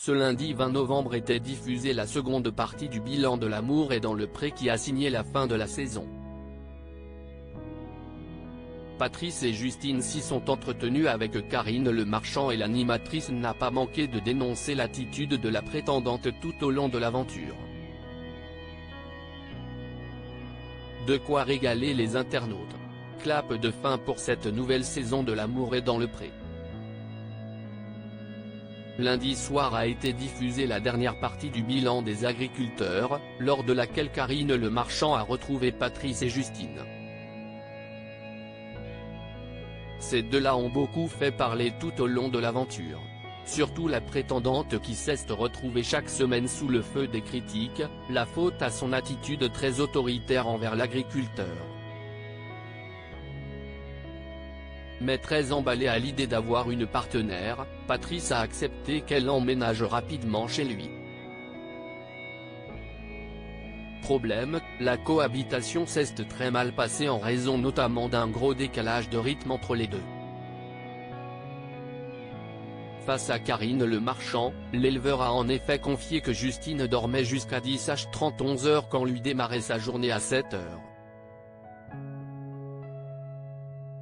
Ce lundi 20 novembre était diffusée la seconde partie du bilan de L'amour est dans le pré qui a signé la fin de la saison. Patrice et Justine s'y sont entretenus avec Karine Le Marchand et l'animatrice n'a pas manqué de dénoncer l'attitude de la prétendante tout au long de l'aventure. De quoi régaler les internautes. Clap de fin pour cette nouvelle saison de L'amour est dans le pré. Lundi soir a été diffusée la dernière partie du bilan des agriculteurs, lors de laquelle Karine Le Marchand a retrouvé Patrice et Justine. Ces deux-là ont beaucoup fait parler tout au long de l'aventure. Surtout la prétendante qui s'est retrouvée chaque semaine sous le feu des critiques, la faute à son attitude très autoritaire envers l'agriculteur. Mais très emballée à l'idée d'avoir une partenaire, Patrice a accepté qu'elle emménage rapidement chez lui. Problème, la cohabitation s'est très mal passée en raison notamment d'un gros décalage de rythme entre les deux. Face à Karine Le Marchand, l'éleveur a en effet confié que Justine dormait jusqu'à 10h30 11h quand lui démarrait sa journée à 7h.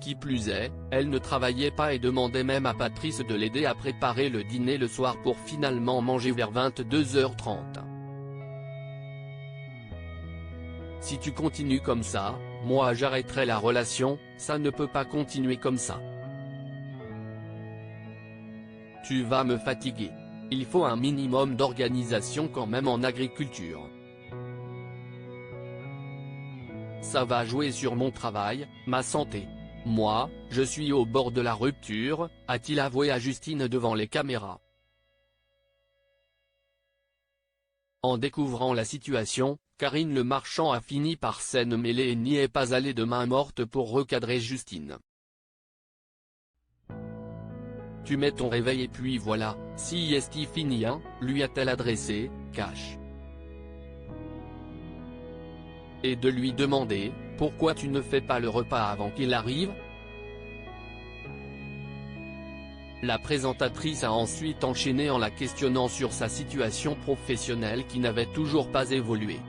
Qui plus est, elle ne travaillait pas et demandait même à Patrice de l'aider à préparer le dîner le soir pour finalement manger vers 22h30. Si tu continues comme ça, moi j'arrêterai la relation, ça ne peut pas continuer comme ça. Tu vas me fatiguer. Il faut un minimum d'organisation quand même en agriculture. Ça va jouer sur mon travail, ma santé. Moi, je suis au bord de la rupture, a-t-il avoué à Justine devant les caméras. En découvrant la situation, Karine Le Marchand a fini par s'en mêler et n'y est pas allée de main morte pour recadrer Justine. Tu mets ton réveil et puis voilà, si est fini hein, lui a-t-elle adressé, cash. Et de lui demander, pourquoi tu ne fais pas le repas avant qu'il arrive? La présentatrice a ensuite enchaîné en la questionnant sur sa situation professionnelle qui n'avait toujours pas évolué.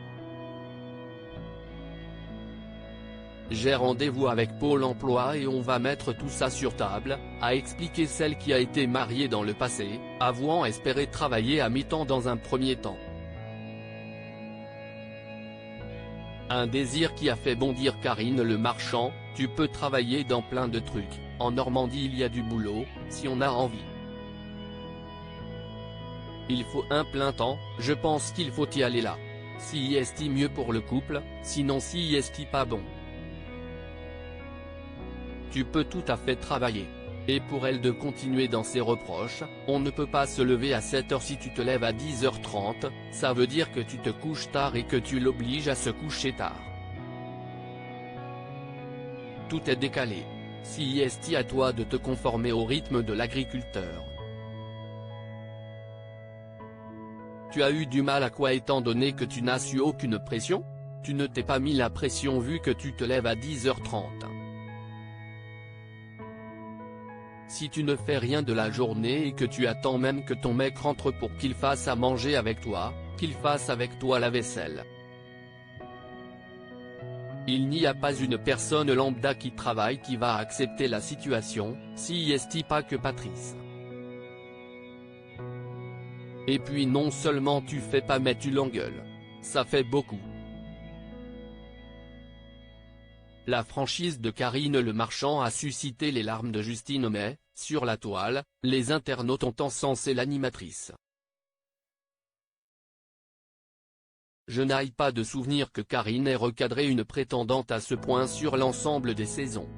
J'ai rendez-vous avec Pôle emploi et on va mettre tout ça sur table, a expliqué celle qui a été mariée dans le passé, avouant espérer travailler à mi-temps dans un premier temps. Un désir qui a fait bondir Karine Le Marchand, tu peux travailler dans plein de trucs, en Normandie il y a du boulot, si on a envie. Il faut un plein temps, je pense qu'il faut y aller là. Si est mieux pour le couple, sinon si est pas bon. Tu peux tout à fait travailler. Et pour elle de continuer dans ses reproches, on ne peut pas se lever à 7h si tu te lèves à 10h30, ça veut dire que tu te couches tard et que tu l'obliges à se coucher tard. Tout est décalé. Si est à toi de te conformer au rythme de l'agriculteur. Tu as eu du mal à quoi étant donné que tu n'as su aucune pression? Tu ne t'es pas mis la pression vu que tu te lèves à 10h30. Si tu ne fais rien de la journée et que tu attends même que ton mec rentre pour qu'il fasse à manger avec toi, qu'il fasse avec toi la vaisselle. Il n'y a pas une personne lambda qui travaille qui va accepter la situation, si est pas que Patrice. Et puis non seulement tu fais pas mais tu l'engueules. Ça fait beaucoup. La franchise de Karine Le Marchand a suscité les larmes de Justine mais, sur la toile, les internautes ont encensé l'animatrice. Je n'aille pas de souvenir que Karine ait recadré une prétendante à ce point sur l'ensemble des saisons.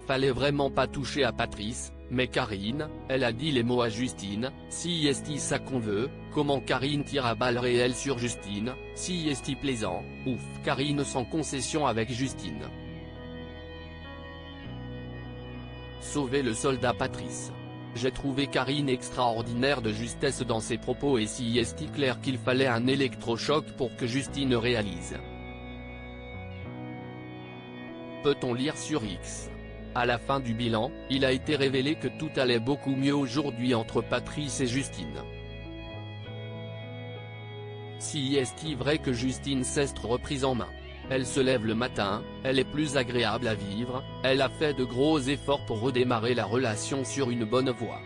Fallait vraiment pas toucher à Patrice, mais Karine, elle a dit les mots à Justine, si est ça qu'on veut, comment Karine tire à balles réelles sur Justine, si est plaisant, ouf Karine sans concession avec Justine. Sauver le soldat Patrice. J'ai trouvé Karine extraordinaire de justesse dans ses propos et si est clair qu'il fallait un électrochoc pour que Justine réalise. Peut-on lire sur X ? À la fin du bilan, il a été révélé que tout allait beaucoup mieux aujourd'hui entre Patrice et Justine. Si est-il vrai que Justine s'est reprise en main. Elle se lève le matin, elle est plus agréable à vivre, elle a fait de gros efforts pour redémarrer la relation sur une bonne voie.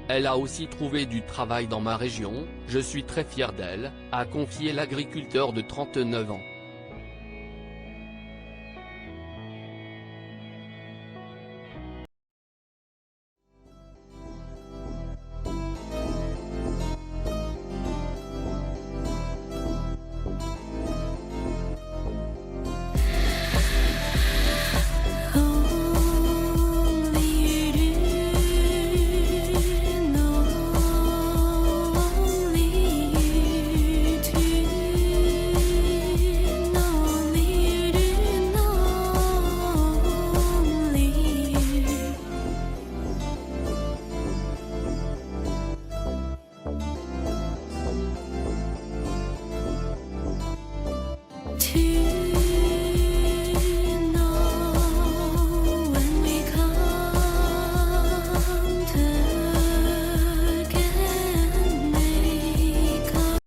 Elle a aussi trouvé du travail dans ma région, je suis très fier d'elle, a confié l'agriculteur de 39 ans. To